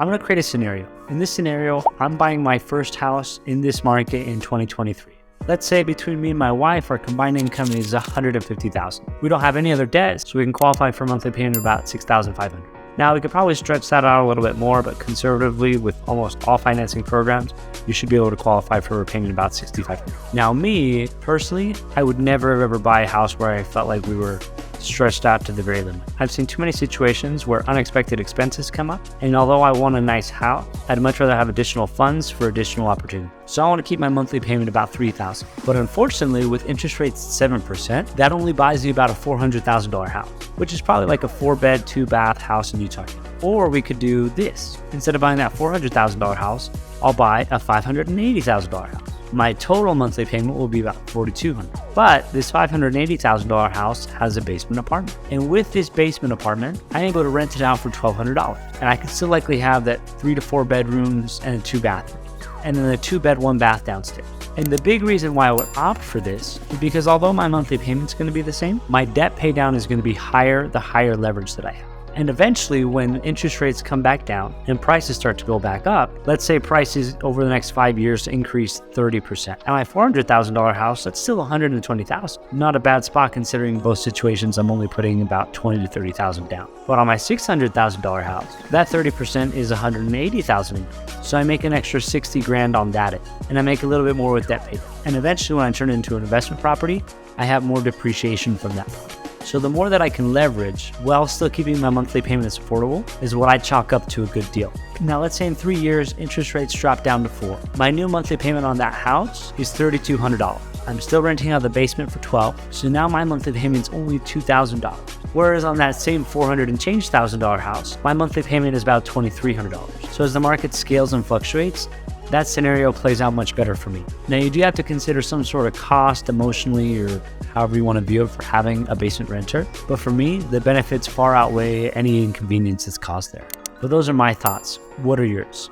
I'm going to create a scenario. In this scenario, I'm buying my first house in this market in 2023. Let's say between me and my wife, our combined income is $150,000. We don't have any other debt, so we can qualify for a monthly payment of about $6,500. Now, we could probably stretch that out a little bit more, but conservatively, with almost all financing programs, you should be able to qualify for a repayment of about $6,500. Now, me, personally, I would never ever buy a house where I felt like we were stretched out to the very limit. I've seen too many situations where unexpected expenses come up, and although I want a nice house, I'd much rather have additional funds for additional opportunity. So I want to keep my monthly payment about $3,000. But unfortunately, with interest rates 7%, that only buys you about a $400,000 house, which is probably like a 4-bed, 2-bath house in Utah. Or we could do this. Instead of buying that $400,000 house, I'll buy a $580,000 house. My total monthly payment will be about $4,200. But this $580,000 house has a basement apartment. And with this basement apartment, I'm able to rent it out for $1,200. And I can still likely have that 3 to 4 bedrooms and a 2 bathrooms. And then a 2-bed, 1-bath downstairs. And the big reason why I would opt for this is because although my monthly payment's going to be the same, my debt pay down is going to be higher the higher leverage that I have. And eventually, when interest rates come back down and prices start to go back up, let's say prices over the next 5 years increase 30%. At my $400,000 house, that's still $120,000. Not a bad spot considering both situations. I'm only putting about $20,000 to $30,000 down. But on my $600,000 house, that 30% is $180,000. So I make an extra $60,000 on that, and I make a little bit more with debt payment. And eventually, when I turn it into an investment property, I have more depreciation from that property. So the more that I can leverage while still keeping my monthly payment as affordable is what I chalk up to a good deal. Now, let's say in 3 years, interest rates drop down to 4. My new monthly payment on that house is $3,200. I'm still renting out the basement for $12,000. So now my monthly payment is only $2,000. Whereas on that same $400,000 and change house, my monthly payment is about $2,300. So as the market scales and fluctuates, that scenario plays out much better for me. Now, you do have to consider some sort of cost emotionally or however you want to view it for having a basement renter. But for me, the benefits far outweigh any inconvenience that's caused there. But those are my thoughts. What are yours?